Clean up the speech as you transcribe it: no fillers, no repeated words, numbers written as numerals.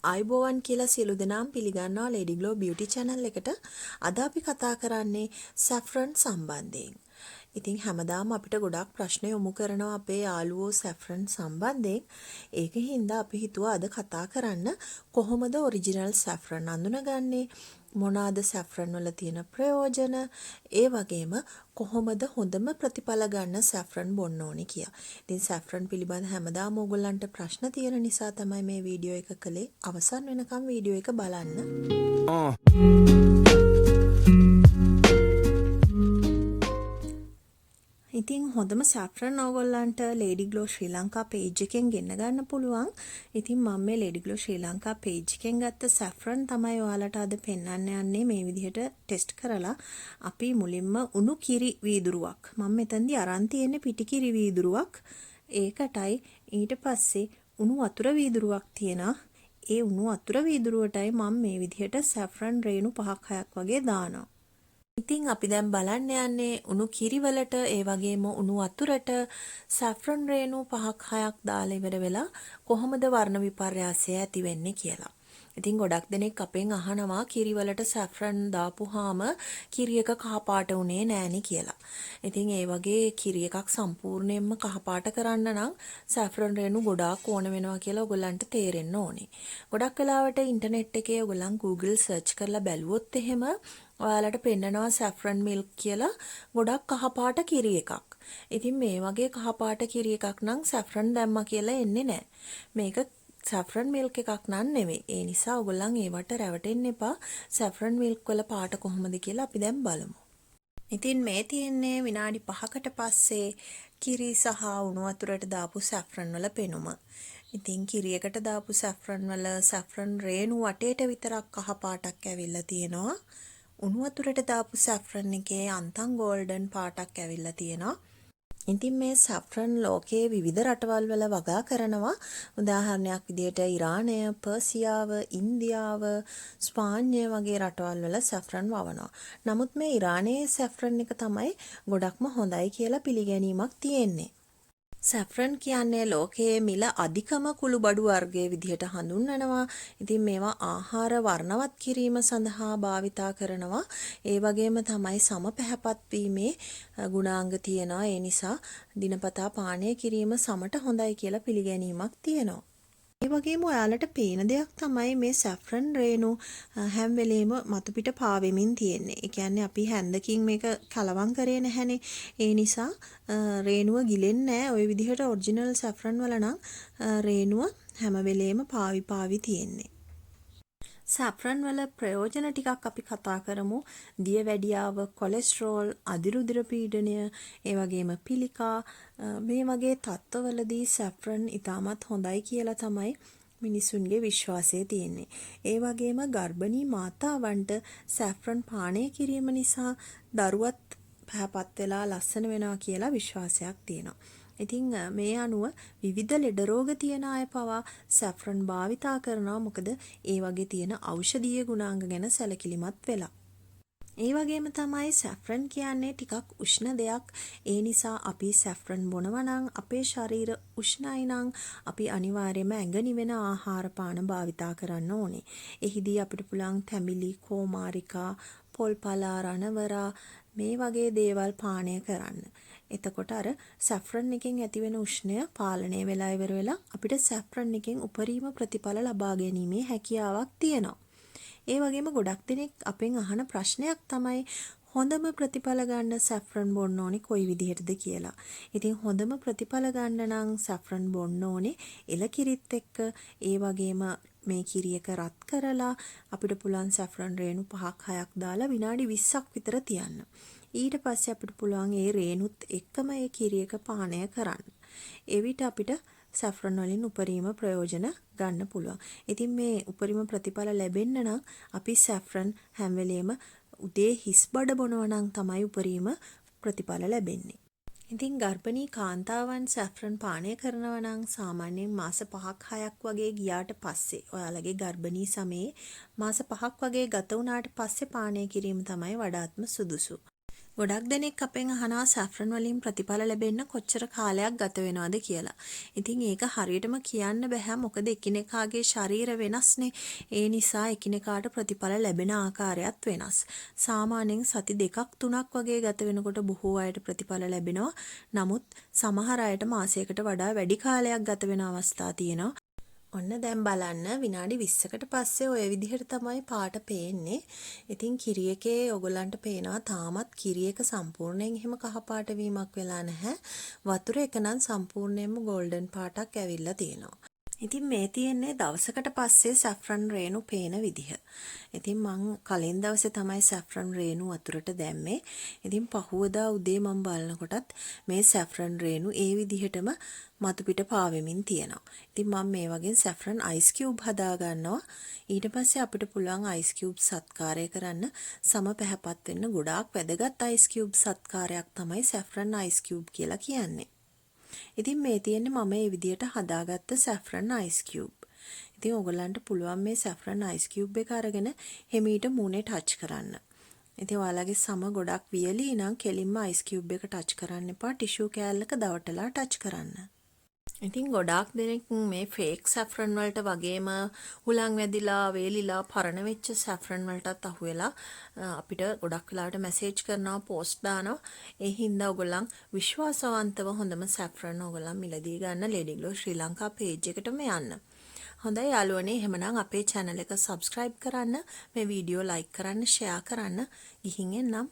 ආයුබෝවන් කියලා සියලු දෙනාම පිළිගන්නවා Ladyglow beauty channel එකට. අද අපි කතා කරන්නේ saffron සම්බන්ධයෙන්. ඉතින් හැමදාම අපිට ගොඩාක් ප්‍රශ්න යොමු කරනවා අපේ යාළුවෝ saffron සම්බන්ධයෙන්. ඒකෙන් හින්දා අපි හිතුවා අද කතා කරන්න කොහොමද original saffron අඳුනගන්නේ? මොනවාද saffron වල තියෙන ප්‍රයෝජන? ඒ වගේම කොහොමද හොඳම ප්‍රතිඵල ගන්න saffron බොන්න ඕනේ කියලා. ඉතින් saffron පිළිබඳ හැමදාම ඕගොල්ලන්ට ප්‍රශ්න තියෙන නිසා තමයි මේ වීඩියෝ එක කළේ. අවසන් වෙනකම් වීඩියෝ එක බලන්න. ඉතින් හොඳම saffron ඕගොල්ලන්ට Ladyglow Sri Lanka page එකෙන් ගෙන්න ගන්න පුළුවන්. ඉතින් මම මේ Ladyglow Sri Lanka page එකෙන් ගත්ත saffron තමයි ඔයාලට අද පෙන්වන්න යන්නේ මේ විදිහට ටෙස්ට් කරලා. අපි මුලින්ම උණු කිරි වීදුරුවක්. මම මෙතනදී අරන් තියෙන්නේ පිටි කිරි වීදුරුවක්. ඒකටයි ඊට පස්සේ උණු වතුර වීදුරුවක් තියෙනවා. ඒ උණු වතුර වීදුරුවටයි මම මේ විදිහට saffron රේණු 5-6ක් වගේ දානවා. ඉතින් අපි දැන් බලන්න යන්නේ උණු කිරි වලට ඒ වගේම උණු වතුරට saffron රේණු 5-6ක් දාලා ඉවර වෙලා කොහොමද වර්ණ විපර්යාසය ඇති වෙන්නේ කියලා. ඉතින් ගොඩක් දෙනෙක් අපෙන් අහනවා කිරි වලට saffron දාපුවාම කිරි එක කහපාට උනේ නෑනේ කියලා. ඉතින් ඒ වගේ කිරි එකක් සම්පූර්ණයෙන්ම කහපාට කරන්න නම් saffron රේණු ගොඩාක් ඕන වෙනවා කියලා ඔයගොල්ලන්ට තේරෙන්න ඕනේ. ගොඩක් වෙලාවට ඉන්ටර්නෙට් එකේ ඔයගොල්ලන් Google search කරලා බැලුවොත් එහෙම ඔයාලට පෙන්නනවා saffron milk කියලා ගොඩක් කහපාට කිරි එකක්. ඉතින් මේ වගේ කහපාට කිරි එකක් නම් saffron දැම්මා කියලා එන්නේ නැහැ. මේක saffron milk එකක් නන් නෙවෙයි. ඒ නිසා ඔයගොල්ලන් ඒවට රැවටෙන්න එපා. saffron milk වල පාට කොහොමද කියලා අපි දැන් බලමු. ඉතින් මේ තියෙන්නේ විනාඩි 5කට පස්සේ කිරි සහ උණු වතුරට දාපු saffron වල පෙනුම. ඉතින් කිරියකට දාපු saffron වල saffron රේණු වටේට විතරක් කහ පාටක් ඇවිල්ලා තියෙනවා. උණු වතුරට දාපු saffron එකේ අන්තම් golden පාටක් ඇවිල්ලා තියෙනවා. ඉතින් මේ saffron ලෝකයේ විවිධ රටවල් වල වගා කරනවා. උදාහරණයක් විදිහට ඉරානය, පර්සියාව, ඉන්දියාව, ස්පාඤ්ඤය වගේ රටවල් වල saffron වවනවා. නමුත් මේ ඉරානයේ saffron එක තමයි ගොඩක්ම හොඳයි කියලා පිළිගැනීමක් තියෙන්නේ. saffron කියන්නේ ලෝකයේ මිල අධිකම කුළුබඩු වර්ගයේ විදිහට හඳුන්වනවා. ඉතින් මේවා ආහාර වර්ණවත් කිරීම සඳහා භාවිතා කරනවා. ඒ වගේම තමයි සම පැහැපත් වීමේ ගුණාංග තියෙනවා. ඒ නිසා දිනපතා පානය කිරීම සමට හොඳයි කියලා පිළිගැනීමක් තියෙනවා. ඒ වගේම ඔයාලට පේන දෙයක් තමයි මේ saffron රේණු හැම වෙලේම මතු පිට පාවෙමින් තියෙන්නේ. ඒ කියන්නේ අපි හැන්දකින් මේක කලවම් කරේ නැහැනේ. ඒ නිසා රේණුව ගිලෙන්නේ නැහැ. ওই විදිහට ඔරිජිනල් saffron වල නම් රේණුව හැම වෙලේම පාවි තියෙන්නේ. saffron වල ප්‍රයෝජන ටිකක් අපි කතා කරමු. දියවැඩියාව, කොලෙස්ටරෝල්, අධිරුධිර පීඩනය, ඒ වගේම පිළිකා මේ වගේ තත්ත්වවලදී saffron ඉතාමත් හොඳයි කියලා තමයි මිනිසුන්ගේ විශ්වාසය තියෙන්නේ. ඒ වගේම ගර්භණී මාතාවන්ට saffron පානය කිරීම නිසා දරුවත් පැහැපත් වෙලා ලස්සන වෙනවා කියලා විශ්වාසයක් තියෙනවා. ඉතින් මේ අනුව විවිධ ලෙඩ රෝග තියෙන අය පවා saffron භාවිතා කරනවා. මොකද ඒ වගේ තියෙන ඖෂධීය ගුණාංග ගැන සැලකිලිමත් වෙලා. ඒ වගේම තමයි saffron කියන්නේ ටිකක් උෂ්ණ දෙයක්. ඒ නිසා අපි saffron බොනවා නම් අපේ ශරීර උෂ්ණයි නම් අපි අනිවාර්යයෙන්ම ඇඟ නිවෙන ආහාර පාන භාවිතා කරන්න ඕනේ. එහිදී අපිට පුළුවන් තැඹිලි, කෝමාරිකා, පොල්පලා, රණවරා මේ වගේ දේවල් පානය කරන්න. එතකොට අර saffron එකෙන් ඇතිවෙන උෂ්ණය පාලනය වෙලා ඉවර වෙලා අපිට saffron එකෙන් උපරිම ප්‍රතිඵල ලබා ගැනීමේ හැකියාවක් තියෙනවා. ඒ වගේම ගොඩක් දෙනෙක් අපෙන් අහන ප්‍රශ්නයක් තමයි හොඳම ප්‍රතිඵල ගන්න saffron බොන්න ඕනේ කොයි විදිහටද කියලා. ඉතින් හොඳම ප්‍රතිඵල ගන්න නම් saffron බොන්න ඕනේ එලකිරිත් එක්ක. ඒ වගේම මේ කිරි එක රත් කරලා අපිට පුළුවන් saffron රේණු 5-6ක් දාලා විනාඩි 20ක් විතර තියන්න. ඊට පස්සේ අපිට පුළුවන් ඒ රේණුත් එක්කම ඒ කිරි එක පානය කරන්න. එවිට අපිට saffron වලින් උපරිම ප්‍රයෝජන ගන්න පුළුවන්. ඉතින් මේ උපරිම ප්‍රතිඵල ලැබෙන්න නම් අපි saffron හැම වෙලේම උදේ හිස් බඩ බොනවා නම් තමයි උපරිම ප්‍රතිඵල ලැබෙන්නේ. ඉතින් ගර්භණී කාන්තාවන් saffron පානය කරනවා නම් සාමාන්‍යයෙන් මාස 5-6ක් වගේ ගියාට පස්සේ ඔයාලගේ ගර්භණී සමයේ මාස 5ක් වගේ ගත වුණාට පස්සේ පානය කිරීම තමයි වඩාත්ම සුදුසු. ගොඩක් දෙනෙක් අපෙන් අහනවා සැෆ්‍රන් වලින් ප්‍රතිඵල ලැබෙන්න කොච්චර කාලයක් ගත වෙනවද කියලා. ඉතින් ඒක හරියටම කියන්න බෑ මොකද එකිනෙකාගේ ශරීර වෙනස්නේ. ඒ නිසා එකිනෙකාට ප්‍රතිඵල ලැබෙන ආකාරයත් වෙනස්. සාමාන්‍යයෙන් සති 2-3ක් වගේ ගත වෙනකොට බොහෝ අයට ප්‍රතිඵල ලැබෙනවා. නමුත් සමහර අයට මාසයකට වඩා වැඩි කාලයක් ගත වෙන අවස්ථා තියෙනවා. ඔන්න දැන් බලන්න විනාඩි 20කට පස්සේ ওই විදිහට තමයි පාට පේන්නේ. ඉතින් කිරි එකේ ඔයගලන්ට පේනවා තාමත් කිරි එක සම්පූර්ණයෙන් එහෙම කහ පාට වීමක් වෙලා නැහැ. වතුර එක නම් සම්පූර්ණයෙන්ම ගෝල්ඩන් පාටක් ඇවිල්ලා තියෙනවා. ඉතින් මේ තියෙන්නේ දවසකට පස්සේ සැෆ්‍රන් රේණු පේන විදිහ. ඉතින් මං කලින් දවසේ තමයි සැෆ්‍රන් රේණු වතුරට දැම්මේ. ඉතින් පහුවදා උදේ මම බලනකොටත් මේ සැෆ්‍රන් රේණු ඒ විදිහටම මතු පිට පාවෙමින් තියෙනවා. ඉතින් මම මේ වගේ සැෆ්‍රන් අයිස් කියුබ් හදා ගන්නවා. ඊට පස්සේ අපිට පුළුවන් අයිස් කියුබ් සත්කාරය කරන්න සම පැහැපත් වෙන්න ගොඩාක් වැදගත් අයිස් කියුබ් සත්කාරයක් තමයි සැෆ්‍රන් අයිස් කියුබ් කියලා කියන්නේ. ඉතින් මේ තියෙන්නේ මම මේ විදියට හදාගත්ත සැෆ්‍රන් අයිස් කියුබ්. ඉතින් ඔයගලන්ට පුළුවන් මේ සැෆ්‍රන් අයිස් කියුබ් එක අරගෙන හිමීට මූණේ ටච් කරන්න. ඉතින් ඔයාලගේ සම ගොඩක් වියලී නම් කෙලින්ම අයිස් කියුබ් එක ටච් කරන්න එපා. ටිෂු කෑල්ලක දවටලා ටච් කරන්න. ඉතින් ගොඩාක් දෙනෙක් මේ ෆේක් සැෆ්‍රන් වලට වගේම හුලං වැදිලා වේලිලා පරණ වෙච්ච සැෆ්‍රන් වලටත් අහු වෙලා අපිට ගොඩක් වෙලාවට මැසේජ් කරනවා පෝස්ට් දානවා. ඒ හින්දා ඔයගොල්ලන් විශ්වාසවන්තව හොඳම සැෆ්‍රන් ඔයගොල්ලන් මිලදී ගන්න Ladyglow ශ්‍රී ලංකා page එකටම යන්න. හොඳයි යාළුවනේ එහෙමනම් අපේ channel එක subscribe කරන්න, මේ වීඩියෝ like කරන්න, share කරන්න. ගිහින් එන්නම්.